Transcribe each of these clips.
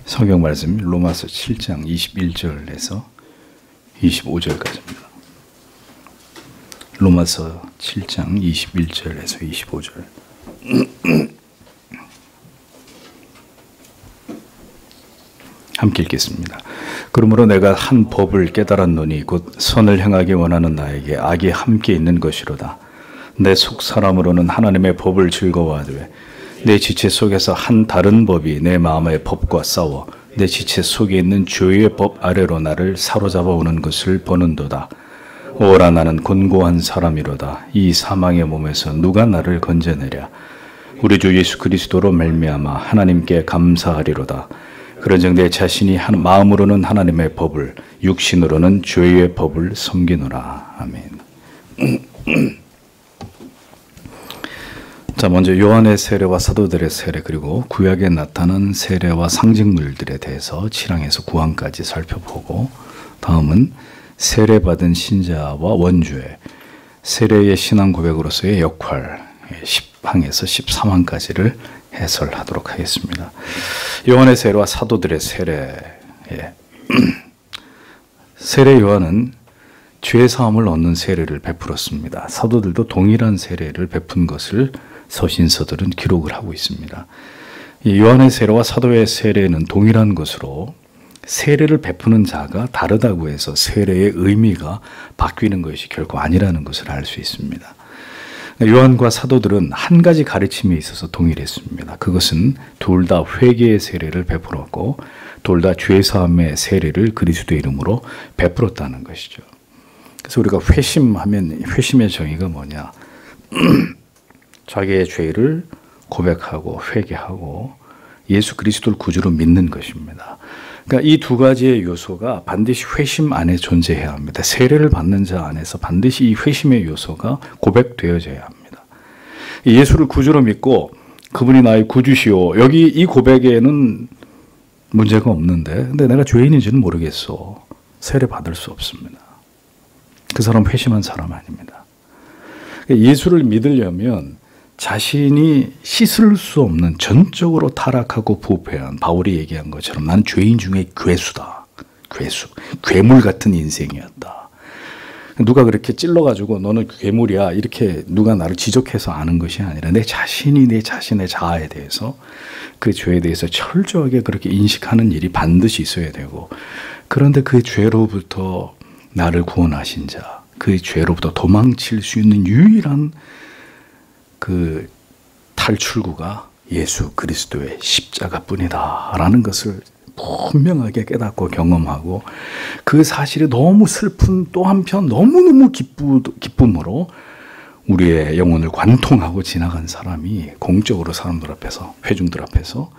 성경 말씀 로마서 7장 21절에서 25절까지입니다. 로마서 7장 21절에서 25절. 함께 읽겠습니다. 그러므로 내가 한 법을 깨달았노니 곧 선을 행하기 원하는 나에게 악이 함께 있는 것이로다. 내 속 사람으로는 하나님의 법을 즐거워하되 내 지체 속에서 한 다른 법이 내 마음의 법과 싸워 내 지체 속에 있는 죄의 법 아래로 나를 사로잡아 오는 것을 보는도다. 오라 나는 곤고한 사람이로다. 이 사망의 몸에서 누가 나를 건져내랴. 우리 주 예수 그리스도로 말미암아 하나님께 감사하리로다. 그런즉 내 자신이 마음으로는 하나님의 법을 육신으로는 죄의 법을 섬기노라. 아멘. 자, 먼저 요한의 세례와 사도들의 세례 그리고 구약에 나타난 세례와 상징물들에 대해서 7항에서 9항까지 살펴보고, 다음은 세례받은 신자와 원주의 세례의 신앙 고백으로서의 역할 10항에서 13항까지를 해설하도록 하겠습니다. 요한의 세례와 사도들의 세례. 세례 요한은 죄 사함을 얻는 세례를 베풀었습니다. 사도들도 동일한 세례를 베푼 것을 서신서들은 기록을 하고 있습니다. 요한의 세례와 사도의 세례는 동일한 것으로 세례를 베푸는 자가 다르다고 해서 세례의 의미가 바뀌는 것이 결코 아니라는 것을 알 수 있습니다. 요한과 사도들은 한 가지 가르침에 있어서 동일했습니다. 그것은 둘 다 회개의 세례를 베풀었고 둘 다 죄사함의 세례를 그리스도의 이름으로 베풀었다는 것이죠. 그래서 우리가 회심하면 회심의 정의가 뭐냐? 자기의 죄를 고백하고 회개하고 예수 그리스도를 구주로 믿는 것입니다. 그러니까 이 두 가지의 요소가 반드시 회심 안에 존재해야 합니다. 세례를 받는 자 안에서 반드시 이 회심의 요소가 고백되어져야 합니다. 예수를 구주로 믿고 그분이 나의 구주시오. 여기 이 고백에는 문제가 없는데, 근데 내가 죄인인지는 모르겠어. 세례 받을 수 없습니다. 그 사람 회심한 사람 아닙니다. 예수를 믿으려면 자신이 씻을 수 없는 전적으로 타락하고 부패한 바울이 얘기한 것처럼 난 죄인 중에 괴수다. 괴수. 괴물 같은 인생이었다. 누가 그렇게 찔러가지고 너는 괴물이야 이렇게 누가 나를 지적해서 아는 것이 아니라 내 자신이 내 자신의 자아에 대해서 그 죄에 대해서 철저하게 그렇게 인식하는 일이 반드시 있어야 되고, 그런데 그 죄로부터 나를 구원하신 자, 그 죄로부터 도망칠 수 있는 유일한 그 탈출구가 예수 그리스도의 십자가뿐이다 라는 것을 분명하게 깨닫고 경험하고, 그 사실이 너무 슬픈 또 한편 너무너무 기쁨으로 우리의 영혼을 관통하고 지나간 사람이 공적으로 사람들 앞에서, 회중들 앞에서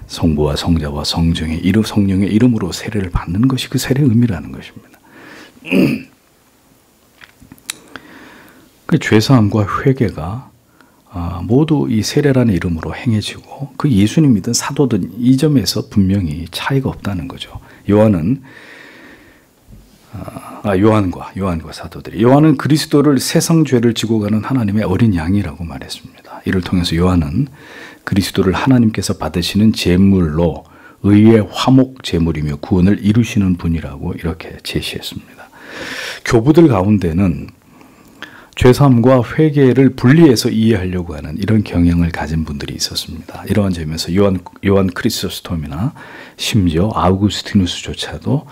성부와 성자와 성령의 이름으로 세례를 받는 것이 그 세례의 의미라는 것입니다. 그 죄사함과 회개가 모두 이 세례라는 이름으로 행해지고, 그 예수님 믿은 사도들 이 점에서 분명히 차이가 없다는 거죠. 요한과 사도들이, 요한은 그리스도를 세상 죄를 지고 가는 하나님의 어린 양이라고 말했습니다. 이를 통해서 요한은 그리스도를 하나님께서 받으시는 제물로 의의 화목 제물이며 구원을 이루시는 분이라고 이렇게 제시했습니다. 교부들 가운데는 죄사함과 회개를 분리해서 이해하려고 하는 이런 경향을 가진 분들이 있었습니다. 이러한 점에서 요한 크리소스톰이나 심지어 아우구스티누스조차도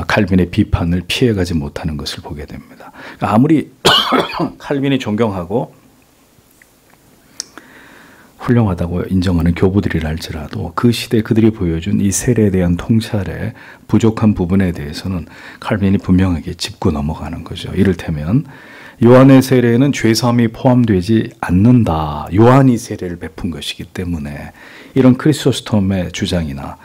칼빈의 비판을 피해가지 못하는 것을 보게 됩니다. 아무리 칼빈이 존경하고 훌륭하다고 인정하는 교부들이라 할지라도 그 시대 그들이 보여준 이 세례에 대한 통찰의 부족한 부분에 대해서는 칼빈이 분명하게 짚고 넘어가는 거죠. 이를테면 요한의 세례에는 죄사함이 포함되지 않는다. 요한이 세례를 베푼 것이기 때문에, 이런 크리소스톰의 주장이나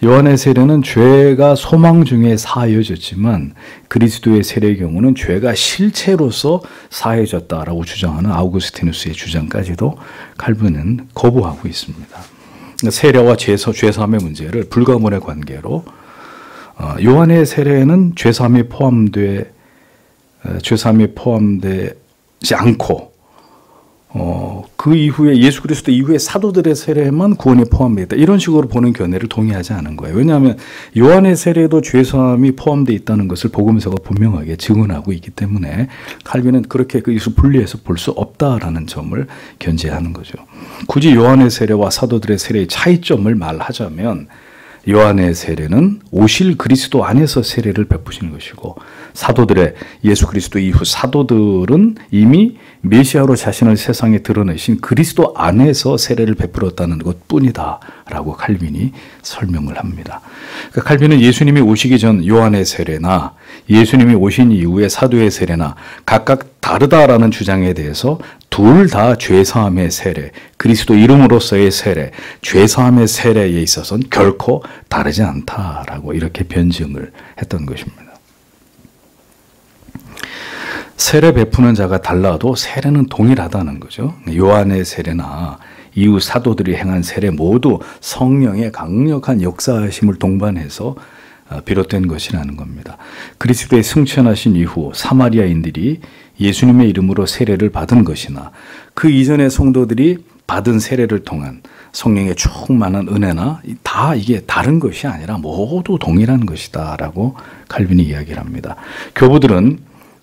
요한의 세례는 죄가 소망 중에 사해졌지만 그리스도의 세례의 경우는 죄가 실체로서 사해졌다라고 주장하는 아우구스티누스의 주장까지도 칼빈은 거부하고 있습니다. 세례와 죄사함의 문제를 불가문의 관계로 요한의 세례에는 죄사함이 포함되지 않고 그 이후에 예수 그리스도 이후에 사도들의 세례만 구원에 포함되어 있다. 이런 식으로 보는 견해를 동의하지 않은 거예요. 왜냐하면 요한의 세례도 죄사함이 포함되어 있다는 것을 복음서가 분명하게 증언하고 있기 때문에 칼빈은 그렇게 그것을 분리해서 볼 수 없다라는 점을 견제하는 거죠. 굳이 요한의 세례와 사도들의 세례의 차이점을 말하자면 요한의 세례는 오실 그리스도 안에서 세례를 베푸시는 것이고 사도들의 예수 그리스도 이후 사도들은 이미 메시아로 자신을 세상에 드러내신 그리스도 안에서 세례를 베풀었다는 것뿐이다 라고 칼빈이 설명을 합니다. 그러니까 칼빈은 예수님이 오시기 전 요한의 세례나 예수님이 오신 이후의 사도의 세례나 각각 다르다라는 주장에 대해서 둘 다 죄사함의 세례, 그리스도 이름으로서의 세례, 죄사함의 세례에 있어서는 결코 다르지 않다라고 이렇게 변증을 했던 것입니다. 세례 베푸는 자가 달라도 세례는 동일하다는 거죠. 요한의 세례나 이후 사도들이 행한 세례 모두 성령의 강력한 역사하심을 동반해서 비롯된 것이라는 겁니다. 그리스도의 승천하신 이후 사마리아인들이 예수님의 이름으로 세례를 받은 것이나 그 이전의 성도들이 받은 세례를 통한 성령의 충만한 은혜나 다 이게 다른 것이 아니라 모두 동일한 것이다 라고 칼빈이 이야기를 합니다. 교부들은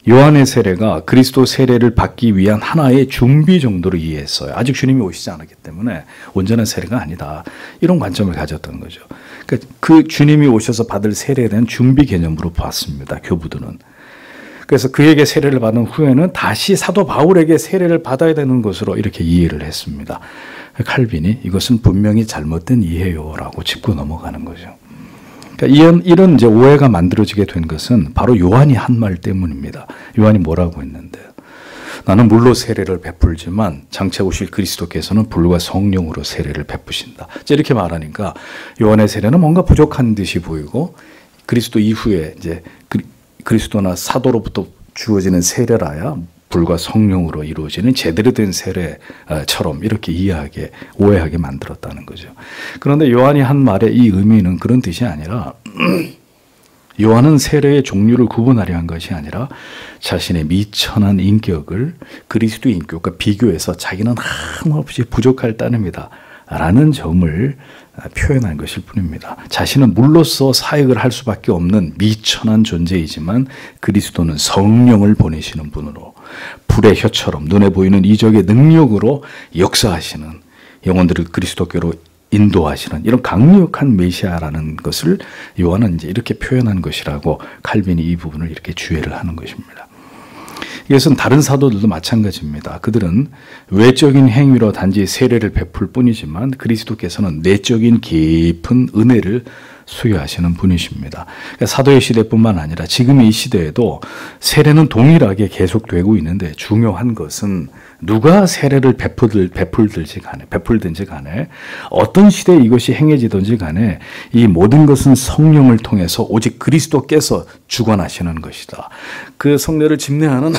요한의 세례가 그리스도 세례를 받기 위한 하나의 준비 정도로 이해했어요. 아직 주님이 오시지 않았기 때문에 온전한 세례가 아니다. 이런 관점을 가졌던 거죠. 그러니까 그 주님이 오셔서 받을 세례에 대한 준비 개념으로 봤습니다. 교부들은. 그래서 그에게 세례를 받은 후에는 다시 사도 바울에게 세례를 받아야 되는 것으로 이렇게 이해를 했습니다. 칼빈이 이것은 분명히 잘못된 이해요라고 짚고 넘어가는 거죠. 그러니까 이런 이제 오해가 만들어지게 된 것은 바로 요한이 한 말 때문입니다. 요한이 뭐라고 했는데요? 나는 물로 세례를 베풀지만 장차 오실 그리스도께서는 불과 성령으로 세례를 베푸신다. 이렇게 말하니까 요한의 세례는 뭔가 부족한 듯이 보이고 그리스도 이후에 이제 그리스도나 사도로부터 주어지는 세례라야 불과 성령으로 이루어지는 제대로 된 세례처럼 이렇게 오해하게 만들었다는 거죠. 그런데 요한이 한 말의 이 의미는 그런 뜻이 아니라 요한은 세례의 종류를 구분하려 한 것이 아니라 자신의 미천한 인격을 그리스도의 인격과 비교해서 자기는 한없이 부족할 따름이다 라는 점을 표현한 것일 뿐입니다. 자신은 물로서 사역을 할 수밖에 없는 미천한 존재이지만 그리스도는 성령을 보내시는 분으로 불의 혀처럼 눈에 보이는 이적의 능력으로 역사하시는 영혼들을 그리스도께로 인도하시는 이런 강력한 메시아라는 것을 요한은 이제 이렇게 표현한 것이라고 칼빈이 이 부분을 이렇게 주의를 하는 것입니다. 이것은 다른 사도들도 마찬가지입니다. 그들은 외적인 행위로 단지 세례를 베풀 뿐이지만 그리스도께서는 내적인 깊은 은혜를 수여하시는 분이십니다. 그러니까 사도의 시대뿐만 아니라 지금 이 시대에도 세례는 동일하게 계속되고 있는데 중요한 것은 누가 세례를 베풀든지 간에 어떤 시대에 이것이 행해지든지 간에 이 모든 것은 성령을 통해서 오직 그리스도께서 주관하시는 것이다. 그 성례를 집례하는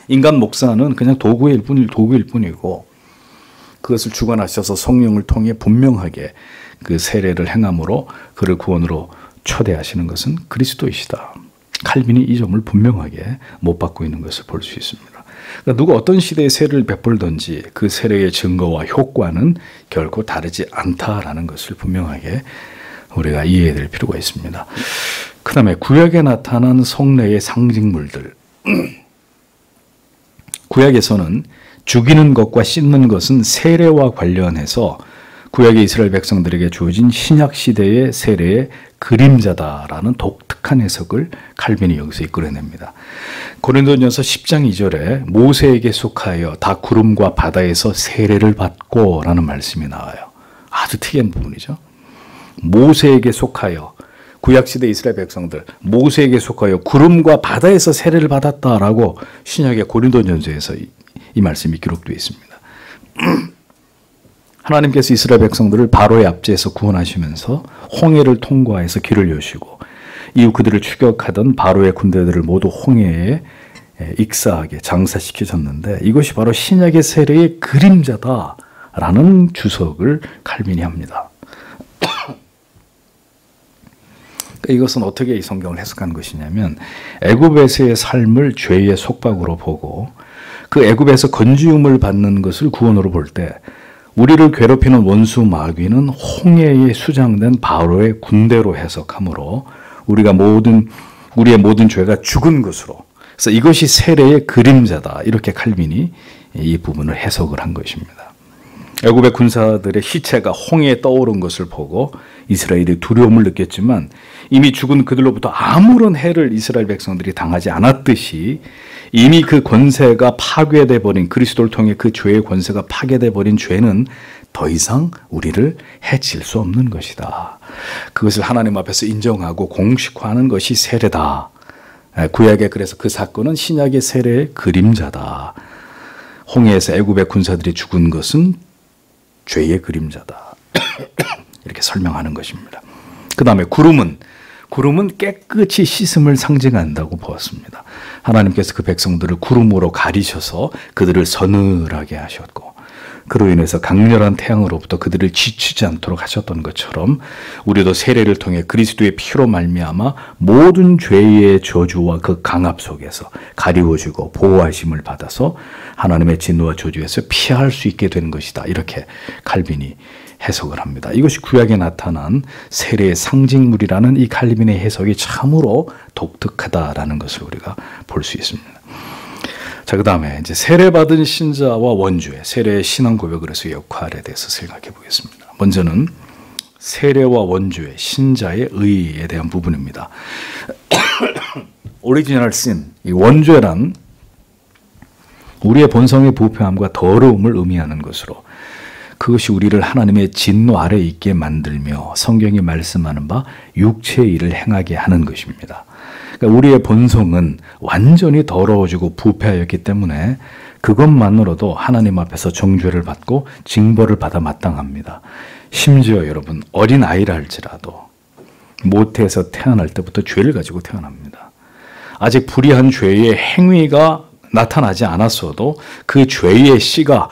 인간 목사는 그냥 도구일 뿐이고 그것을 주관하셔서 성령을 통해 분명하게 그 세례를 행함으로 그를 구원으로 초대하시는 것은 그리스도이시다. 칼빈이 이 점을 분명하게 못 받고 있는 것을 볼 수 있습니다. 그러니까 누가 어떤 시대에 세례를 베풀든지 그 세례의 증거와 효과는 결코 다르지 않다라는 것을 분명하게 우리가 이해해야 될 필요가 있습니다. 그 다음에 구약에 나타난 성례의 상징물들. 구약에서는 죽이는 것과 씻는 것은 세례와 관련해서 구약의 이스라엘 백성들에게 주어진 신약 시대의 세례의 그림자다라는 독특한 해석을 칼빈이 여기서 이끌어냅니다. 고린도전서 10장 2절에 모세에게 속하여 다 구름과 바다에서 세례를 받고 라는 말씀이 나와요. 아주 특이한 부분이죠. 모세에게 속하여 구약시대 이스라엘 백성들 모세에게 속하여 구름과 바다에서 세례를 받았다라고 신약의 고린도전서에서 이 말씀이 기록되어 있습니다. 하나님께서 이스라엘 백성들을 바로의 압제에서 구원하시면서 홍해를 통과해서 길을 여시고 이후 그들을 추격하던 바로의 군대들을 모두 홍해에 익사하게 장사시키셨는데 이것이 바로 신약의 세례의 그림자다라는 주석을 칼빈이 합니다. 이것은 어떻게 이 성경을 해석한 것이냐면 애굽에서의 삶을 죄의 속박으로 보고 그 애굽에서 건지움을 받는 것을 구원으로 볼 때 우리를 괴롭히는 원수 마귀는 홍해에 수장된 바로의 군대로 해석하므로 우리의 모든 죄가 죽은 것으로, 그래서 이것이 세례의 그림자다, 이렇게 칼빈이 이 부분을 해석을 한 것입니다. 애굽의 군사들의 시체가 홍해에 떠오른 것을 보고 이스라엘이 두려움을 느꼈지만 이미 죽은 그들로부터 아무런 해를 이스라엘 백성들이 당하지 않았듯이 이미 그 권세가 파괴돼 버린, 그리스도를 통해 그 죄의 권세가 파괴돼 버린 죄는 더 이상 우리를 해칠 수 없는 것이다. 그것을 하나님 앞에서 인정하고 공식화하는 것이 세례다. 구약에 그래서 그 사건은 신약의 세례의 그림자다. 홍해에서 애굽의 군사들이 죽은 것은 죄의 그림자다. 이렇게 설명하는 것입니다. 그 다음에 구름은 깨끗이 씻음을 상징한다고 보았습니다. 하나님께서 그 백성들을 구름으로 가리셔서 그들을 서늘하게 하셨고 그로 인해서 강렬한 태양으로부터 그들을 지치지 않도록 하셨던 것처럼 우리도 세례를 통해 그리스도의 피로 말미암아 모든 죄의 저주와 그 강압 속에서 가리워지고 보호하심을 받아서 하나님의 진노와 저주에서 피할 수 있게 되는 것이다. 이렇게 칼빈이 해석을 합니다. 이것이 구약에 나타난 세례의 상징물이라는 이 칼빈의 해석이 참으로 독특하다라는 것을 우리가 볼 수 있습니다. 자, 그 다음에 이제 세례받은 신자와 원주의 세례의 신앙 고백을 해서 역할에 대해서 생각해 보겠습니다. 먼저는 세례와 원주의 신자의 의에 대한 부분입니다. 오리지널 신, 이 원죄란 우리의 본성의 부패함과 더러움을 의미하는 것으로 그것이 우리를 하나님의 진노 아래 있게 만들며 성경이 말씀하는 바 육체의 일을 행하게 하는 것입니다. 그러니까 우리의 본성은 완전히 더러워지고 부패하였기 때문에 그것만으로도 하나님 앞에서 정죄를 받고 징벌을 받아 마땅합니다. 심지어 여러분 어린 아이라 할지라도 모태에서 태어날 때부터 죄를 가지고 태어납니다. 아직 불의한 죄의 행위가 나타나지 않았어도 그 죄의 씨가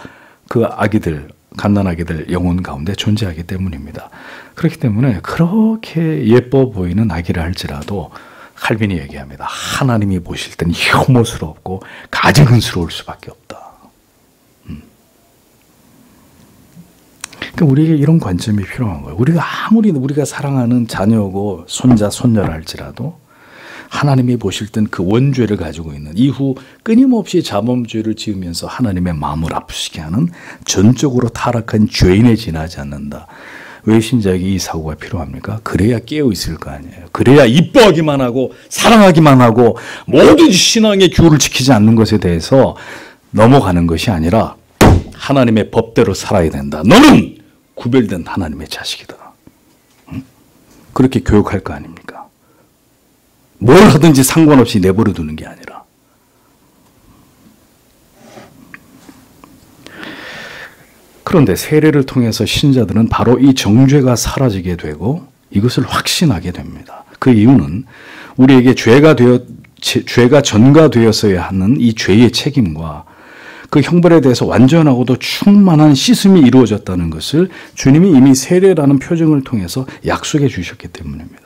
그 아기들, 갓난아기들 영혼 가운데 존재하기 때문입니다. 그렇기 때문에 그렇게 예뻐 보이는 아기라 할지라도 칼빈이 얘기합니다. 하나님이 보실 때는 혐오스럽고 가증스러울 수밖에 없다. 그러니까 우리에게 이런 관점이 필요한 거예요. 우리가 사랑하는 자녀고 손자, 손녀라 할지라도 하나님이 보실 땐 그 원죄를 가지고 있는 이후 끊임없이 자범죄를 지으면서 하나님의 마음을 아프시게 하는 전적으로 타락한 죄인에 지나지 않는다. 왜 신자에게 이 사고가 필요합니까? 그래야 깨어 있을 거 아니에요. 그래야 이뻐하기만 하고 사랑하기만 하고 모든 신앙의 규율을 지키지 않는 것에 대해서 넘어가는 것이 아니라 하나님의 법대로 살아야 된다. 너는 구별된 하나님의 자식이다. 그렇게 교육할 거 아닙니까? 뭘 하든지 상관없이 내버려 두는 게 아니라. 그런데 세례를 통해서 신자들은 바로 이 정죄가 사라지게 되고 이것을 확신하게 됩니다. 그 이유는 우리에게 죄가 전가되었어야 하는 이 죄의 책임과 그 형벌에 대해서 완전하고도 충만한 씻음이 이루어졌다는 것을 주님이 이미 세례라는 표징을 통해서 약속해 주셨기 때문입니다.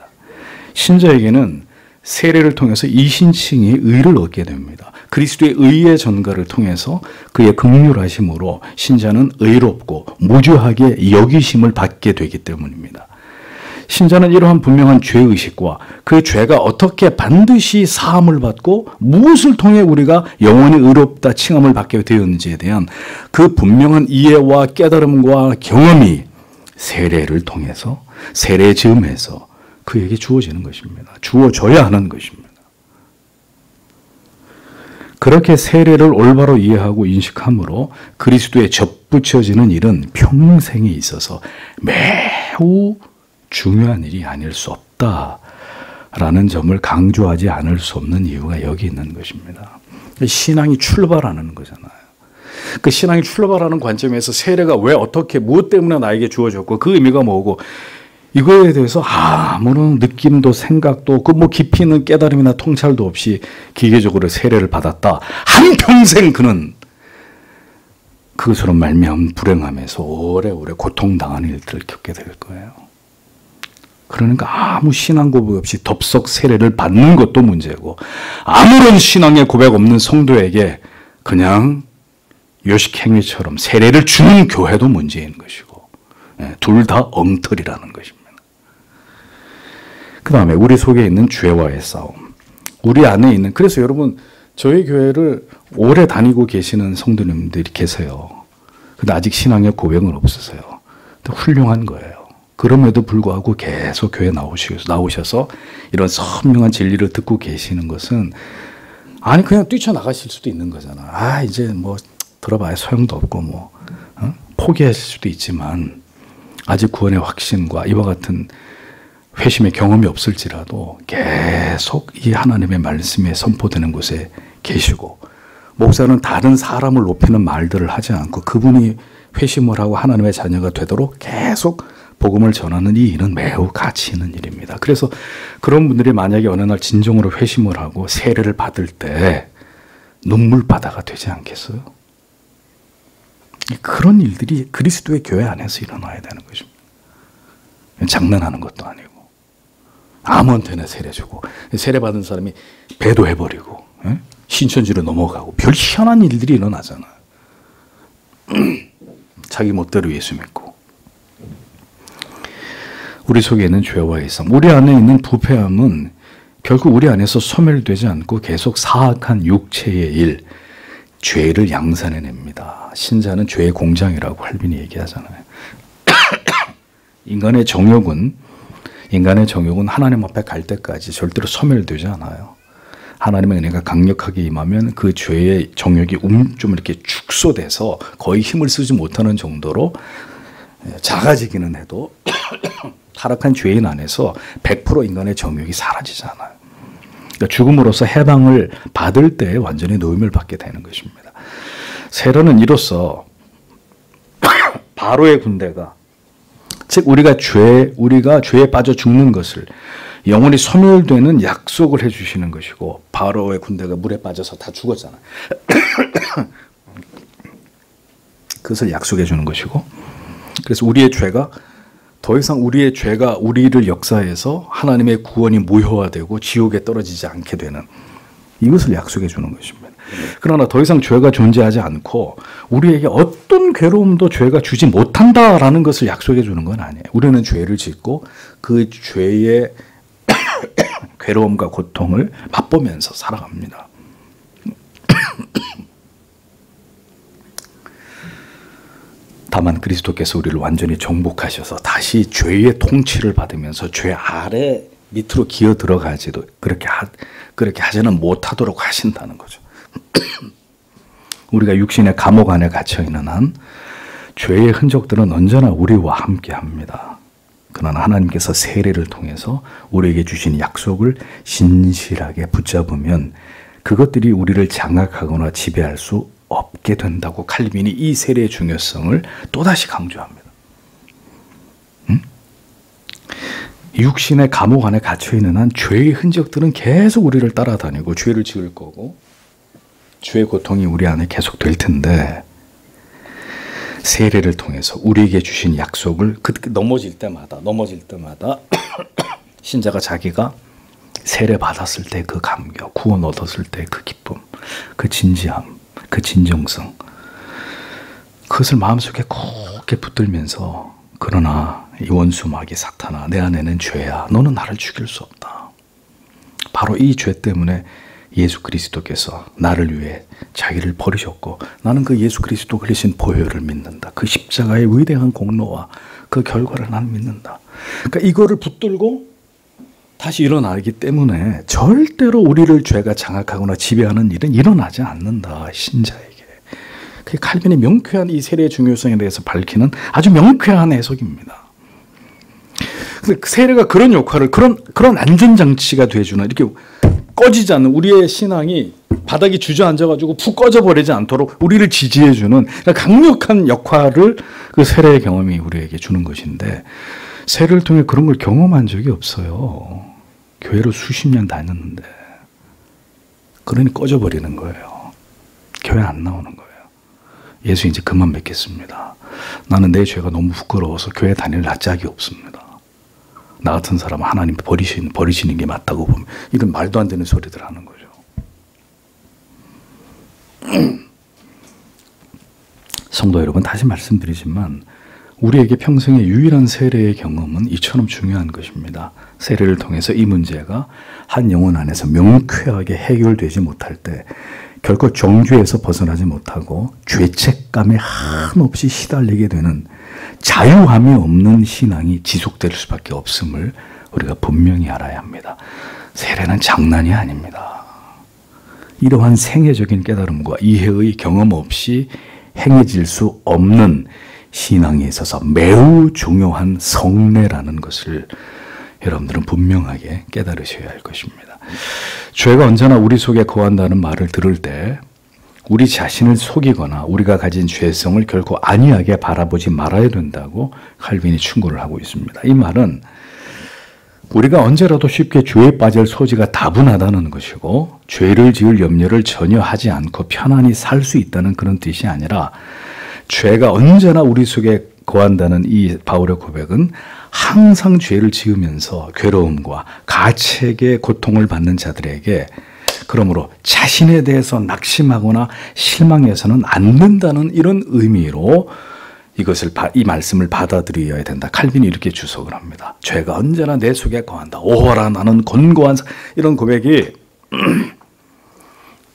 신자에게는 세례를 통해서 이신칭의 의를 얻게 됩니다. 그리스도의 의의 전가를 통해서 그의 긍휼하심으로 신자는 의롭고 무죄하게 여기심을 받게 되기 때문입니다. 신자는 이러한 분명한 죄의식과 그 죄가 어떻게 반드시 사함을 받고 무엇을 통해 우리가 영원히 의롭다 칭함을 받게 되었는지에 대한 그 분명한 이해와 깨달음과 경험이 세례를 통해서 세례 즈음에서 그에게 주어지는 것입니다. 주어져야 하는 것입니다. 그렇게 세례를 올바로 이해하고 인식함으로 그리스도에 접붙여지는 일은 평생에 있어서 매우 중요한 일이 아닐 수 없다라는 점을 강조하지 않을 수 없는 이유가 여기 있는 것입니다. 신앙이 출발하는 거잖아요. 그 신앙이 출발하는 관점에서 세례가 왜 어떻게 무엇 때문에 나에게 주어졌고 그 의미가 뭐고 이거에 대해서 아무런 느낌도 생각도 그 뭐 깊이 있는 깨달음이나 통찰도 없이 기계적으로 세례를 받았다. 한평생 그는 그것으로 말미암은 불행함에서 오래오래 고통당하는 일들을 겪게 될 거예요. 그러니까 아무 신앙 고백 없이 덥석 세례를 받는 것도 문제고 아무런 신앙의 고백 없는 성도에게 그냥 요식행위처럼 세례를 주는 교회도 문제인 것이고, 둘 다 엉터리라는 것입니다. 그 다음에 우리 속에 있는 죄와의 싸움. 우리 안에 있는, 그래서 여러분, 저희 교회를 오래 다니고 계시는 성도님들이 계세요. 근데 아직 신앙의 고백은 없으세요. 훌륭한 거예요. 그럼에도 불구하고 계속 교회 나오셔서 이런 선명한 진리를 듣고 계시는 것은, 아니, 그냥 뛰쳐나가실 수도 있는 거잖아. 아, 이제 뭐, 들어봐야 소용도 없고, 포기하실 수도 있지만, 아직 구원의 확신과 이와 같은 회심의 경험이 없을지라도 계속 이 하나님의 말씀에 선포되는 곳에 계시고, 목사는 다른 사람을 높이는 말들을 하지 않고 그분이 회심을 하고 하나님의 자녀가 되도록 계속 복음을 전하는 이 일은 매우 가치 있는 일입니다. 그래서 그런 분들이 만약에 어느 날 진정으로 회심을 하고 세례를 받을 때 눈물바다가 되지 않겠어요? 그런 일들이 그리스도의 교회 안에서 일어나야 되는 것입니다. 장난하는 것도 아니고, 아무한테나 세례 주고, 세례 받은 사람이 배도해버리고, 신천지로 넘어가고, 별 희한한 일들이 일어나잖아요. 자기 멋대로 예수 믿고. 우리 속에 있는 죄와의 싸움, 우리 안에 있는 부패함은 결국 우리 안에서 소멸되지 않고 계속 사악한 육체의 일, 죄를 양산해냅니다. 신자는 죄의 공장이라고 할빈이 얘기하잖아요. 인간의 정욕은 하나님 앞에 갈 때까지 절대로 소멸되지 않아요. 하나님의 은혜가 강력하게 임하면 그 죄의 정욕이 좀 이렇게 축소돼서 거의 힘을 쓰지 못하는 정도로 작아지기는 해도 타락한 죄인 안에서 100% 인간의 정욕이 사라지지 않아요. 그러니까 죽음으로써 해방을 받을 때 완전히 노임을 받게 되는 것입니다. 세례는 이로써 바로의 군대가, 즉 우리가 죄에 빠져 죽는 것을 영원히 소멸되는 약속을 해주시는 것이고, 바로의 군대가 물에 빠져서 다 죽었잖아요. 그것을 약속해 주는 것이고, 그래서 더 이상 우리의 죄가 우리를 역사해서 하나님의 구원이 무효화되고 지옥에 떨어지지 않게 되는, 이것을 약속해 주는 것입니다. 그러나 더 이상 죄가 존재하지 않고 우리에게 어떤 괴로움도 죄가 주지 못한다라는 것을 약속해 주는 건 아니에요. 우리는 죄를 짓고 그 죄의 괴로움과 고통을 맛보면서 살아갑니다. 다만 그리스도께서 우리를 완전히 정복하셔서 다시 죄의 통치를 받으면서 죄 아래 밑으로 기어 들어가지도 그렇게 하지는 못하도록 하신다는 거죠. 우리가 육신의 감옥 안에 갇혀 있는 한 죄의 흔적들은 언제나 우리와 함께 합니다. 그러나 하나님께서 세례를 통해서 우리에게 주신 약속을 신실하게 붙잡으면 그것들이 우리를 장악하거나 지배할 수 없게 된다고 칼빈이 이 세례의 중요성을 또다시 강조합니다. 육신의 감옥 안에 갇혀있는 한 죄의 흔적들은 계속 우리를 따라다니고 죄를 지을 거고 죄의 고통이 우리 안에 계속 될 텐데, 세례를 통해서 우리에게 주신 약속을 넘어질 때마다 신자가 자기가 세례 받았을 때 그 감격, 구원 얻었을 때 그 기쁨, 그 진지함, 그 진정성, 그것을 마음속에 굳게 붙들면서, 그러나 이 원수 마귀 사탄아, 내 안에는 죄야, 너는 나를 죽일 수 없다. 바로 이 죄 때문에 예수 그리스도께서 나를 위해 자기를 버리셨고, 나는 그 예수 그리스도 흘리신 보혈을 믿는다. 그 십자가의 위대한 공로와 그 결과를 나는 믿는다. 그러니까 이거를 붙들고 다시 일어나기 때문에 절대로 우리를 죄가 장악하거나 지배하는 일은 일어나지 않는다, 신자에게. 그게 칼빈의 명쾌한 이 세례의 중요성에 대해서 밝히는 아주 명쾌한 해석입니다. 근데 세례가 그런 역할을, 그런 안전장치가 돼주는, 이렇게 꺼지지 않는, 우리의 신앙이 바닥이 주저앉아가지고 푹 꺼져버리지 않도록 우리를 지지해주는 강력한 역할을 그 세례의 경험이 우리에게 주는 것인데, 세례를 통해 그런 걸 경험한 적이 없어요. 교회를 수십 년 다녔는데. 그러니 꺼져버리는 거예요. 교회 안 나오는 거예요. 예수 이제 그만 뵙겠습니다. 나는 내 죄가 너무 부끄러워서 교회 다닐 낯짝이 없습니다. 나 같은 사람은 하나님 버리시는 게 맞다고 보면, 이건 말도 안 되는 소리들 하는 거죠. 성도 여러분, 다시 말씀드리지만 우리에게 평생의 유일한 세례의 경험은 이처럼 중요한 것입니다. 세례를 통해서 이 문제가 한 영혼 안에서 명쾌하게 해결되지 못할 때 결코 정죄에서 벗어나지 못하고 죄책감에 한없이 시달리게 되는 자유함이 없는 신앙이 지속될 수밖에 없음을 우리가 분명히 알아야 합니다. 세례는 장난이 아닙니다. 이러한 생애적인 깨달음과 이해의 경험 없이 행해질 수 없는 신앙에 있어서 매우 중요한 성례라는 것을 여러분들은 분명하게 깨달으셔야 할 것입니다. 죄가 언제나 우리 속에 거한다는 말을 들을 때 우리 자신을 속이거나 우리가 가진 죄성을 결코 안이하게 바라보지 말아야 된다고 칼빈이 충고를 하고 있습니다. 이 말은 우리가 언제라도 쉽게 죄에 빠질 소지가 다분하다는 것이고 죄를 지을 염려를 전혀 하지 않고 편안히 살 수 있다는 그런 뜻이 아니라 죄가 언제나 우리 속에 거한다는 이 바울의 고백은 항상 죄를 지으면서 괴로움과 가책의 고통을 받는 자들에게 그러므로 자신에 대해서 낙심하거나 실망해서는 안 된다는 이런 의미로 이 말씀을 받아들여야 된다. 칼빈이 이렇게 주석을 합니다. 죄가 언제나 내 속에 거한다. 오호라 나는 권고한 이런 고백이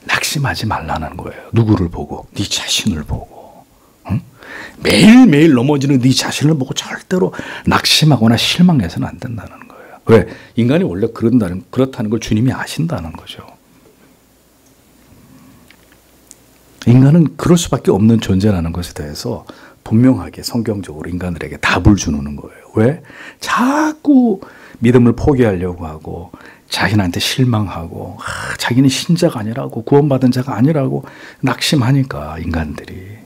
낙심하지 말라는 거예요. 누구를 보고? 네 자신을 보고. 응? 매일매일 넘어지는 네 자신을 보고 절대로 낙심하거나 실망해서는 안 된다는 거예요. 왜? 인간이 원래 그렇다는 걸 주님이 아신다는 거죠. 인간은 그럴 수밖에 없는 존재라는 것에 대해서 분명하게 성경적으로 인간들에게 답을 주는 거예요. 왜? 자꾸 믿음을 포기하려고 하고 자신한테 실망하고 자기는 신자가 아니라고 구원받은 자가 아니라고 낙심하니까 인간들이.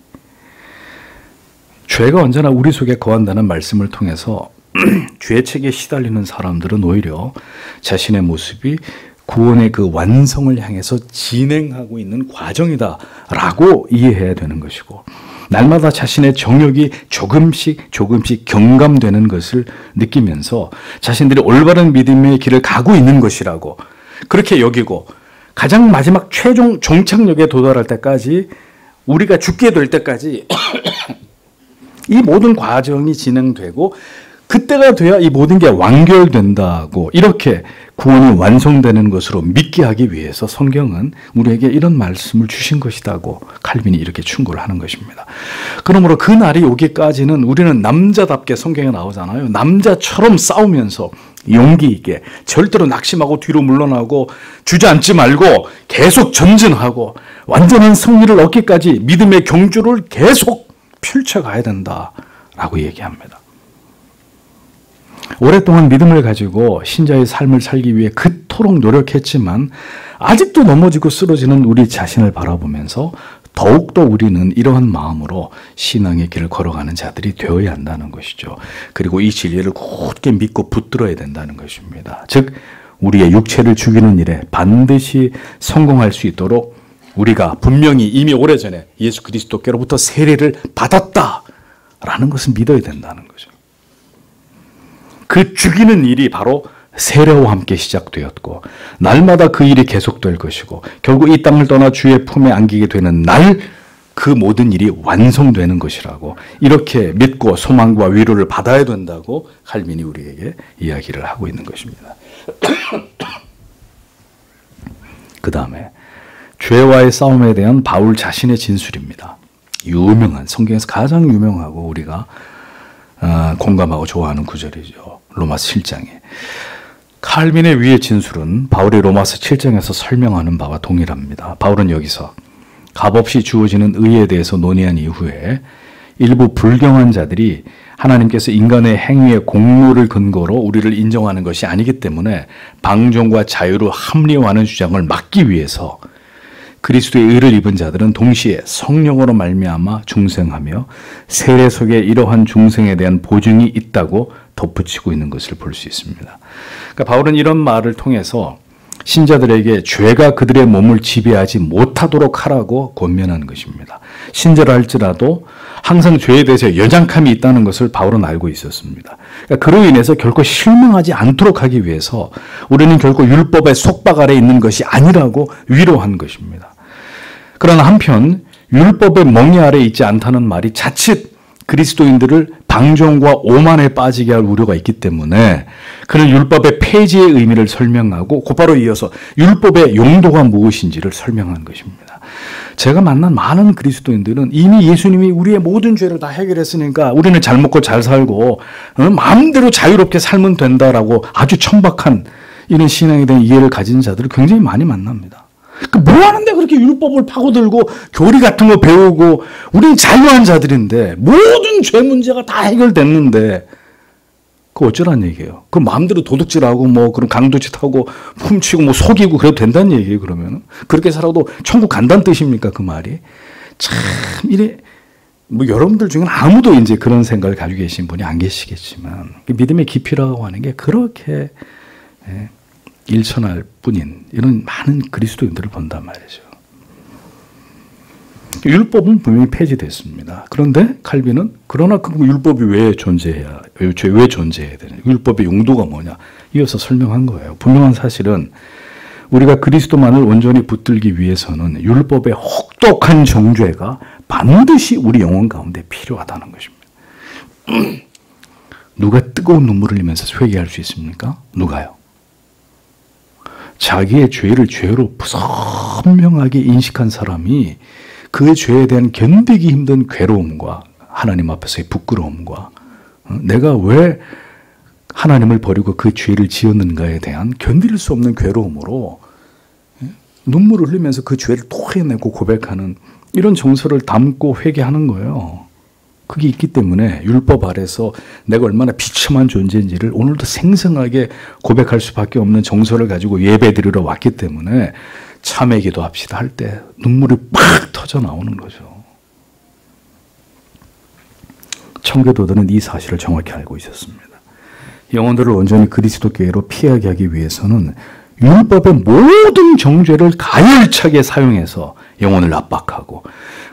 죄가 언제나 우리 속에 거한다는 말씀을 통해서 죄책에 시달리는 사람들은 오히려 자신의 모습이 구원의 그 완성을 향해서 진행하고 있는 과정이다라고 이해해야 되는 것이고 날마다 자신의 정욕이 조금씩 경감되는 것을 느끼면서 자신들이 올바른 믿음의 길을 가고 있는 것이라고 그렇게 여기고 가장 마지막 최종 종착역에 도달할 때까지 우리가 죽게 될 때까지 이 모든 과정이 진행되고 그때가 돼야 이 모든 게 완결된다고 이렇게 구원이 완성되는 것으로 믿게 하기 위해서 성경은 우리에게 이런 말씀을 주신 것이라고 칼빈이 이렇게 충고를 하는 것입니다. 그러므로 그 날이 오기까지는 우리는 남자답게 성경에 나오잖아요. 남자처럼 싸우면서 용기 있게 절대로 낙심하고 뒤로 물러나고 주저앉지 말고 계속 전진하고 완전한 승리를 얻기까지 믿음의 경주를 계속 펼쳐가야 된다라고 얘기합니다. 오랫동안 믿음을 가지고 신자의 삶을 살기 위해 그토록 노력했지만 아직도 넘어지고 쓰러지는 우리 자신을 바라보면서 더욱더 우리는 이러한 마음으로 신앙의 길을 걸어가는 자들이 되어야 한다는 것이죠. 그리고 이 진리를 굳게 믿고 붙들어야 된다는 것입니다. 즉 우리의 육체를 죽이는 일에 반드시 성공할 수 있도록 우리가 분명히 이미 오래전에 예수 그리스도께로부터 세례를 받았다라는 것을 믿어야 된다는 거죠. 그 죽이는 일이 바로 세례와 함께 시작되었고 날마다 그 일이 계속될 것이고 결국 이 땅을 떠나 주의 품에 안기게 되는 날 그 모든 일이 완성되는 것이라고 이렇게 믿고 소망과 위로를 받아야 된다고 칼빈이 우리에게 이야기를 하고 있는 것입니다. 그 다음에 죄와의 싸움에 대한 바울 자신의 진술입니다. 유명한 성경에서 가장 유명하고 우리가 공감하고 좋아하는 구절이죠. 로마서 7장에. 칼빈의 위의 진술은 바울이 로마서 7장에서 설명하는 바와 동일합니다. 바울은 여기서 값없이 주어지는 의에 대해서 논의한 이후에 일부 불경한 자들이 하나님께서 인간의 행위의 공로를 근거로 우리를 인정하는 것이 아니기 때문에 방종과 자유로 합리화하는 주장을 막기 위해서 그리스도의 의를 입은 자들은 동시에 성령으로 말미암아 중생하며 세례 속에 이러한 중생에 대한 보증이 있다고 덧붙이고 있는 것을 볼 수 있습니다. 그러니까 바울은 이런 말을 통해서 신자들에게 죄가 그들의 몸을 지배하지 못하도록 하라고 권면한 것입니다. 신자라 할지라도 항상 죄에 대해서 연약함이 있다는 것을 바울은 알고 있었습니다. 그러니까 그로 인해서 결코 실망하지 않도록 하기 위해서 우리는 결코 율법의 속박 아래 있는 것이 아니라고 위로한 것입니다. 그러나 한편 율법의 멍에 아래 있지 않다는 말이 자칫 그리스도인들을 방종과 오만에 빠지게 할 우려가 있기 때문에 그는 율법의 폐지의 의미를 설명하고 곧바로 이어서 율법의 용도가 무엇인지를 설명한 것입니다. 제가 만난 많은 그리스도인들은 이미 예수님이 우리의 모든 죄를 다 해결했으니까 우리는 잘 먹고 잘 살고 마음대로 자유롭게 살면 된다라고 아주 천박한 이런 신앙에 대한 이해를 가진 자들을 굉장히 많이 만납니다. 뭐 하는데 그렇게 율법을 파고들고 교리 같은 거 배우고 우리는 자유한 자들인데 모든 죄 문제가 다 해결됐는데 그거 어쩌란 얘기예요. 그 마음대로 도둑질하고 뭐 그런 강도짓하고 훔치고 뭐 속이고 그래도 된다는 얘기예요. 그러면 그렇게 살아도 천국 간다는 뜻입니까? 그 말이 참 이래 뭐 여러분들 중에는 아무도 이제 그런 생각을 가지고 계신 분이 안 계시겠지만 믿음의 깊이라고 하는 게 그렇게 일천할 뿐인 이런 많은 그리스도인들을 본단 말이죠. 율법은 분명히 폐지됐습니다. 그런데 칼빈은 그러나 그 율법이 왜 존재해야 되냐? 율법의 용도가 뭐냐? 이어서 설명한 거예요. 분명한 사실은 우리가 그리스도만을 온전히 붙들기 위해서는 율법의 혹독한 정죄가 반드시 우리 영혼 가운데 필요하다는 것입니다. 누가 뜨거운 눈물을 흘리면서 회개할 수 있습니까? 누가요? 자기의 죄를 죄로 선명하게 인식한 사람이 그 죄에 대한 견디기 힘든 괴로움과 하나님 앞에서의 부끄러움과 내가 왜 하나님을 버리고 그 죄를 지었는가에 대한 견딜 수 없는 괴로움으로 눈물을 흘리면서 그 죄를 토해내고 고백하는 이런 정서를 담고 회개하는 거예요. 그게 있기 때문에 율법 아래서 내가 얼마나 비참한 존재인지를 오늘도 생생하게 고백할 수밖에 없는 정서를 가지고 예배드리러 왔기 때문에 참회 기도합시다 할 때 눈물이 팍 터져 나오는 거죠. 청교도들은 이 사실을 정확히 알고 있었습니다. 영혼들을 온전히 그리스도교회로 피하게 하기 위해서는 율법의 모든 정죄를 가열차게 사용해서 영혼을 압박하고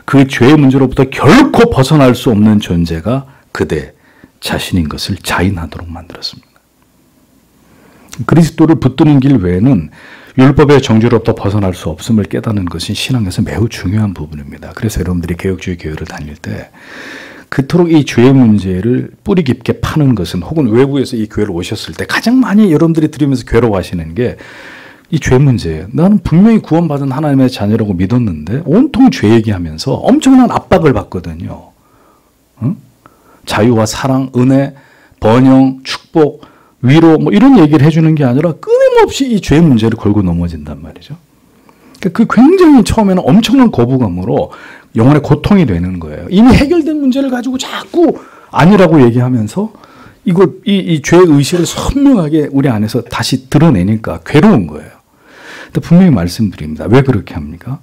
그 죄의 문제로부터 결코 벗어날 수 없는 존재가 그대 자신인 것을 자인하도록 만들었습니다. 그리스도를 붙드는 길 외에는 율법의 정죄로부터 벗어날 수 없음을 깨닫는 것이 신앙에서 매우 중요한 부분입니다. 그래서 여러분들이 개혁주의 교회를 다닐 때 그토록 이 죄의 문제를 뿌리 깊게 파는 것은 혹은 외부에서 이 교회를 오셨을 때 가장 많이 여러분들이 들으면서 괴로워하시는 게 이 죄 문제예요. 나는 분명히 구원받은 하나님의 자녀라고 믿었는데 온통 죄 얘기하면서 엄청난 압박을 받거든요. 응? 자유와 사랑, 은혜, 번영, 축복, 위로 뭐 이런 얘기를 해주는 게 아니라 끊임없이 이 죄 문제를 걸고 넘어진단 말이죠. 그 굉장히 처음에는 엄청난 거부감으로 영혼의 고통이 되는 거예요. 이미 해결된 문제를 가지고 자꾸 아니라고 얘기하면서 이 죄의 의식을 선명하게 우리 안에서 다시 드러내니까 괴로운 거예요. 근데 분명히 말씀드립니다. 왜 그렇게 합니까?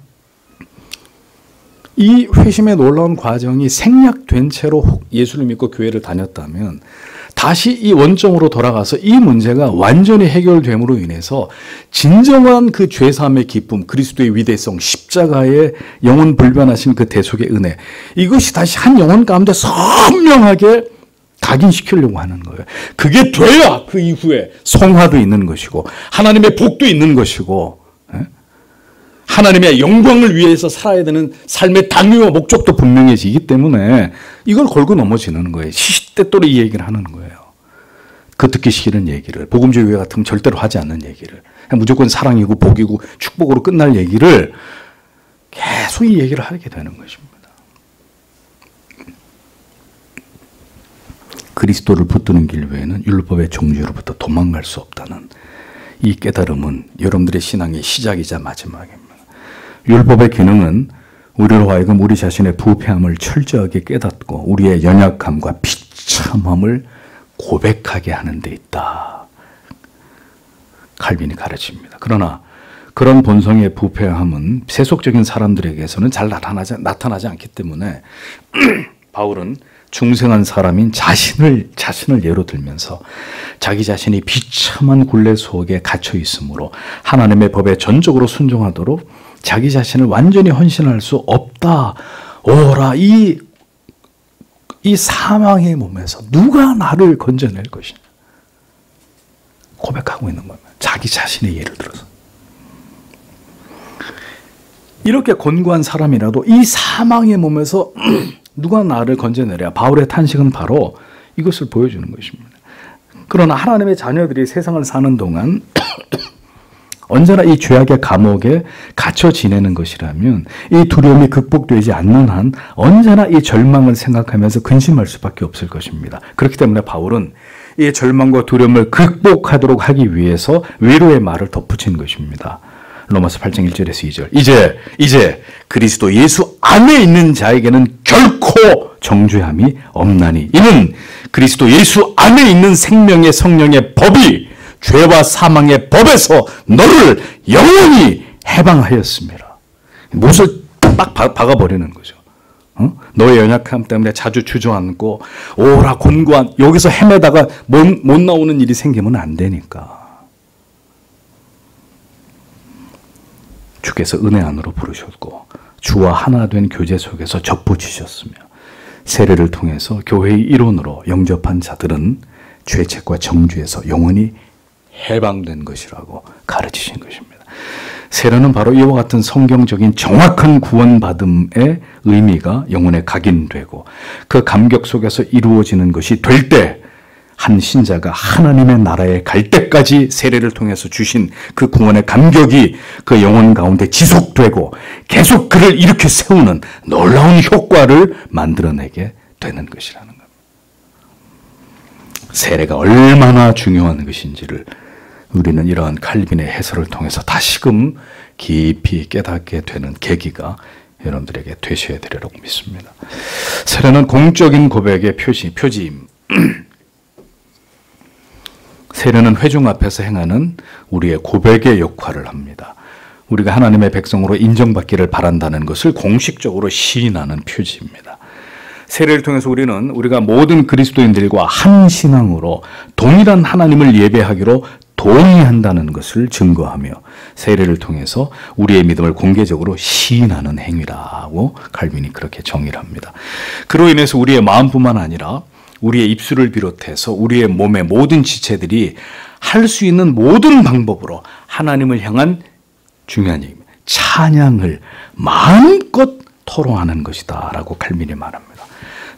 이 회심의 놀라운 과정이 생략된 채로 예수를 믿고 교회를 다녔다면 다시 이 원점으로 돌아가서 이 문제가 완전히 해결됨으로 인해서 진정한 그 죄사함의 기쁨, 그리스도의 위대성, 십자가의 영혼 불변하신 그 대속의 은혜, 이것이 다시 한 영혼 가운데 선명하게 각인시키려고 하는 거예요. 그게 돼야 그 이후에 성화도 있는 것이고 하나님의 복도 있는 것이고 하나님의 영광을 위해서 살아야 되는 삶의 당위와 목적도 분명해지기 때문에 이걸 걸고 넘어지는 거예요. 시시때때로 이 얘기를 하는 거예요. 그 듣기 싫은 얘기를, 복음주의 교회 같으면 절대로 하지 않는 얘기를, 무조건 사랑이고 복이고 축복으로 끝날 얘기를 계속 이 얘기를 하게 되는 것입니다. 그리스도를 붙드는 길 외에는 율법의 종주로부터 도망갈 수 없다는 이 깨달음은 여러분들의 신앙의 시작이자 마지막입니다. 율법의 기능은 우리로 하여금 우리 자신의 부패함을 철저하게 깨닫고 우리의 연약함과 비참함을 고백하게 하는 데 있다. 칼빈이 가르칩니다. 그러나 그런 본성의 부패함은 세속적인 사람들에게서는 잘 나타나지 않기 때문에 바울은 중생한 사람인 자신을 예로 들면서 자기 자신이 비참한 굴레 속에 갇혀 있으므로 하나님의 법에 전적으로 순종하도록 자기 자신을 완전히 헌신할 수 없다. 오라 이 사망의 몸에서 누가 나를 건져낼 것이냐. 고백하고 있는 겁니다. 자기 자신의 예를 들어서. 이렇게 곤고한 사람이라도 이 사망의 몸에서 누가 나를 건져내랴. 바울의 탄식은 바로 이것을 보여주는 것입니다. 그러나 하나님의 자녀들이 세상을 사는 동안 언제나 이 죄악의 감옥에 갇혀 지내는 것이라면 이 두려움이 극복되지 않는 한 언제나 이 절망을 생각하면서 근심할 수밖에 없을 것입니다. 그렇기 때문에 바울은 이 절망과 두려움을 극복하도록 하기 위해서 위로의 말을 덧붙인 것입니다. 로마서 8장 1절에서 2절. 이제 그리스도 예수 안에 있는 자에게는 결코 정죄함이 없나니 이는 그리스도 예수 안에 있는 생명의 성령의 법이 죄와 사망의 법에서 너를 영원히 해방하였습니다. 못을 딱 박아버리는 거죠. 너의 연약함 때문에 자주 주저앉고 오라 곤고한 여기서 헤매다가 못 나오는 일이 생기면 안 되니까. 주께서 은혜 안으로 부르셨고 주와 하나 된 교제 속에서 접붙이셨으며 세례를 통해서 교회의 일원으로 영접한 자들은 죄책과 정죄에서 영원히 해방된 것이라고 가르치신 것입니다. 세례는 바로 이와 같은 성경적인 정확한 구원받음의 의미가 영혼에 각인되고 그 감격 속에서 이루어지는 것이 될 때 한 신자가 하나님의 나라에 갈 때까지 세례를 통해서 주신 그 구원의 감격이 그 영혼 가운데 지속되고 계속 그를 일으켜 세우는 놀라운 효과를 만들어내게 되는 것이라는 겁니다. 세례가 얼마나 중요한 것인지를 우리는 이러한 칼빈의 해설을 통해서 다시금 깊이 깨닫게 되는 계기가 여러분들에게 되셔야 되리라고 믿습니다. 세례는 공적인 고백의 표지임. 세례는 회중 앞에서 행하는 우리의 고백의 역할을 합니다. 우리가 하나님의 백성으로 인정받기를 바란다는 것을 공식적으로 시인하는 표지입니다. 세례를 통해서 우리가 모든 그리스도인들과 한 신앙으로 동일한 하나님을 예배하기로 동의한다는 것을 증거하며 세례를 통해서 우리의 믿음을 공개적으로 시인하는 행위라고 칼빈이 그렇게 정의를 합니다. 그로 인해서 우리의 마음뿐만 아니라 우리의 입술을 비롯해서 우리의 몸의 모든 지체들이 할 수 있는 모든 방법으로 하나님을 향한 중요한 얘기입니다. 찬양을 마음껏 토로하는 것이다 라고 칼빈이 말합니다.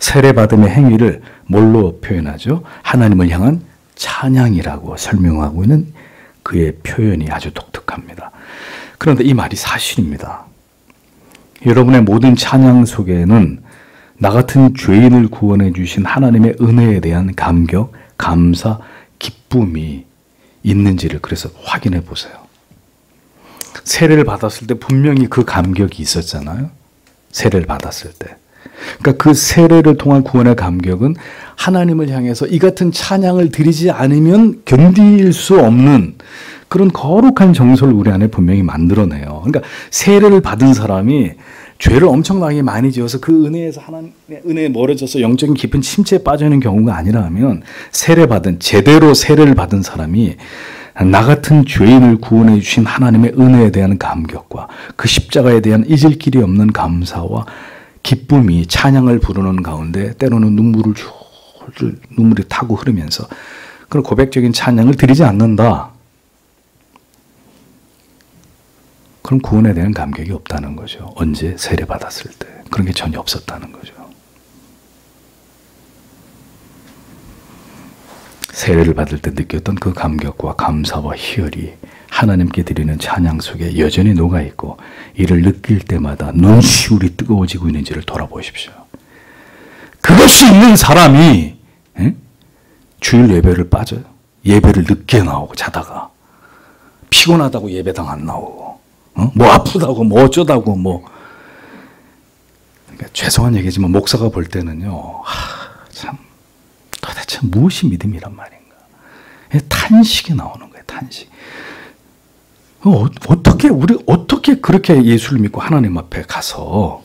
세례받음의 행위를 뭘로 표현하죠? 하나님을 향한 찬양이라고 설명하고 있는 그의 표현이 아주 독특합니다. 그런데 이 말이 사실입니다. 여러분의 모든 찬양 속에는 나 같은 죄인을 구원해 주신 하나님의 은혜에 대한 감격, 감사, 기쁨이 있는지를 그래서 확인해 보세요. 세례를 받았을 때 분명히 그 감격이 있었잖아요. 세례를 받았을 때. 그러니까 그 세례를 통한 구원의 감격은 하나님을 향해서 이 같은 찬양을 드리지 않으면 견딜 수 없는 그런 거룩한 정서를 우리 안에 분명히 만들어내요. 그러니까 세례를 받은 사람이 죄를 엄청나게 많이 지어서 그 은혜에서 하나님의 은혜에 멀어져서 영적인 깊은 침체에 빠져 있는 경우가 아니라면 제대로 세례를 받은 사람이 나 같은 죄인을 구원해 주신 하나님의 은혜에 대한 감격과 그 십자가에 대한 잊을 길이 없는 감사와 기쁨이 찬양을 부르는 가운데 때로는 눈물이 타고 흐르면서 그런 고백적인 찬양을 드리지 않는다. 그럼 구원에 대한 감격이 없다는 거죠. 언제? 세례 받았을 때. 그런 게 전혀 없었다는 거죠. 세례를 받을 때 느꼈던 그 감격과 감사와 희열이 하나님께 드리는 찬양 속에 여전히 녹아있고 이를 느낄 때마다 눈시울이 뜨거워지고 있는지를 돌아보십시오. 그것이 있는 사람이 주일 예배를 빠져요. 예배를 늦게 나오고 자다가 피곤하다고 예배당 안 나오고 뭐 아프다고 뭐 어쩌다고 그러니까 죄송한 얘기지만 목사가 볼 때는요. 참 도대체 무엇이 믿음이란 말인가. 탄식이 나오는 거예요. 탄식. 어떻게 그렇게 예수를 믿고 하나님 앞에 가서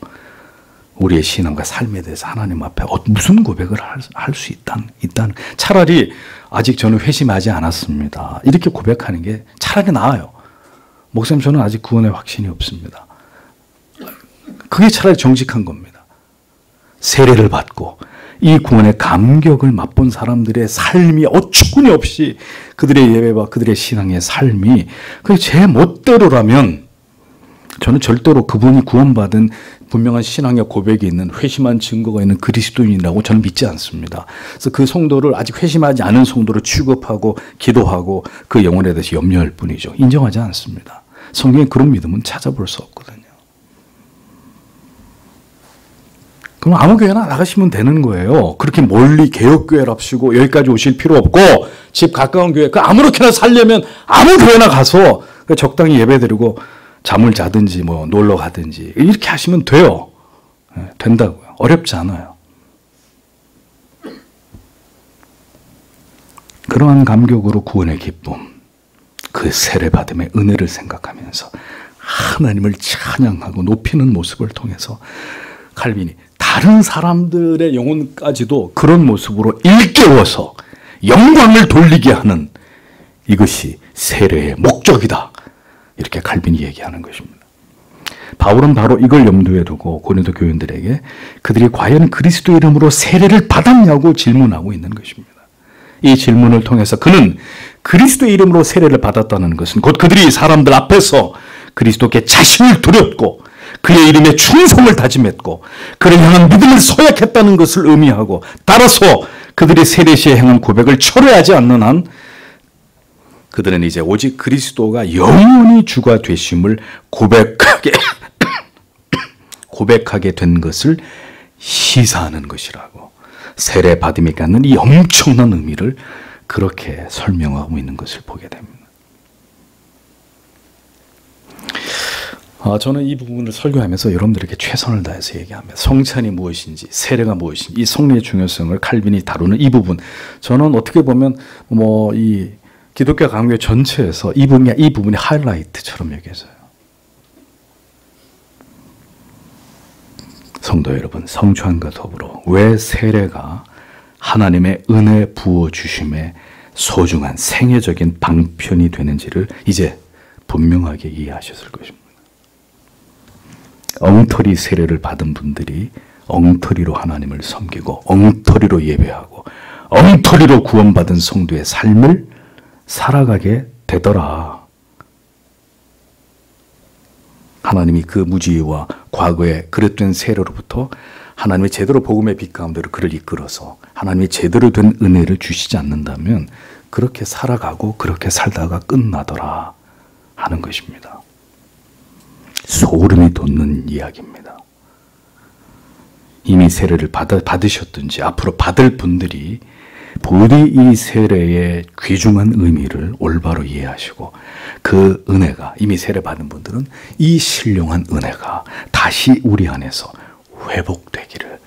우리의 신앙과 삶에 대해서 하나님 앞에 무슨 고백을 할 수 있다는 차라리 아직 저는 회심하지 않았습니다. 이렇게 고백하는 게 차라리 나아요. 목사님 저는 아직 구원의 확신이 없습니다. 그게 차라리 정직한 겁니다. 세례를 받고 이 구원의 감격을 맛본 사람들의 삶이 어처구니 없이 그들의 예배와 그들의 신앙의 삶이 그게 제 멋대로라면 저는 절대로 그분이 구원받은 분명한 신앙의 고백이 있는 회심한 증거가 있는 그리스도인이라고 저는 믿지 않습니다. 그래서 그 성도를 아직 회심하지 않은 성도로 취급하고 기도하고 그 영혼에 대해서 염려할 뿐이죠. 인정하지 않습니다. 성경에 그런 믿음은 찾아볼 수 없거든요. 그럼 아무 교회나 나가시면 되는 거예요. 그렇게 멀리 개혁교회랍시고 여기까지 오실 필요 없고 집 가까운 교회 아무렇게나 살려면 아무 교회나 가서 적당히 예배드리고 잠을 자든지 뭐 놀러 가든지 이렇게 하시면 돼요. 된다고요. 어렵지 않아요. 그러한 감격으로 구원의 기쁨, 그 세례받음의 은혜를 생각하면서 하나님을 찬양하고 높이는 모습을 통해서 칼빈이 다른 사람들의 영혼까지도 그런 모습으로 일깨워서 영광을 돌리게 하는 이것이 세례의 목적이다. 이렇게 칼빈이 얘기하는 것입니다. 바울은 바로 이걸 염두에 두고 고린도 교인들에게 그들이 과연 그리스도 이름으로 세례를 받았냐고 질문하고 있는 것입니다. 이 질문을 통해서 그는 그리스도의 이름으로 세례를 받았다는 것은 곧 그들이 사람들 앞에서 그리스도께 자신을 드렸고 그의 이름에 충성을 다짐했고 그를 향한 믿음을 서약했다는 것을 의미하고 따라서 그들이 세례 시에 행한 고백을 철회하지 않는 한 그들은 이제 오직 그리스도가 영원히 주가 되심을 고백하게 된 것을 시사하는 것이라고 세례 받음이 갖는 이 엄청난 의미를 그렇게 설명하고 있는 것을 보게 됩니다. 저는 이 부분을 설교하면서 여러분들에게 최선을 다해서 얘기합니다. 성찬이 무엇인지, 세례가 무엇인지, 이 성례의 중요성을 칼빈이 다루는 이 부분. 저는 어떻게 보면 이 기독교 강교 전체에서 이 부분이 하이라이트처럼 여겨져요. 성도 여러분, 성찬과 더불어 왜 세례가 하나님의 은혜 부어주심의 소중한 생애적인 방편이 되는지를 이제 분명하게 이해하셨을 것입니다. 엉터리 세례를 받은 분들이 엉터리로 하나님을 섬기고 엉터리로 예배하고 엉터리로 구원받은 성도의 삶을 살아가게 되더라. 하나님이 그 무지와 과거에 그릇된 세례로부터 하나님이 제대로 복음의 빛 가운데로 그를 이끌어서 하나님이 제대로 된 은혜를 주시지 않는다면 그렇게 살아가고 그렇게 살다가 끝나더라 하는 것입니다. 소름이 돋는 이야기입니다. 이미 세례를 받으셨든지 앞으로 받을 분들이 부디 이 세례의 귀중한 의미를 올바로 이해하시고 그 은혜가 이미 세례 받은 분들은 이 신령한 은혜가 다시 우리 안에서 회복되기를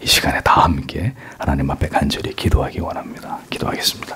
이 시간에 다 함께 하나님 앞에 간절히 기도하기 원합니다. 기도하겠습니다.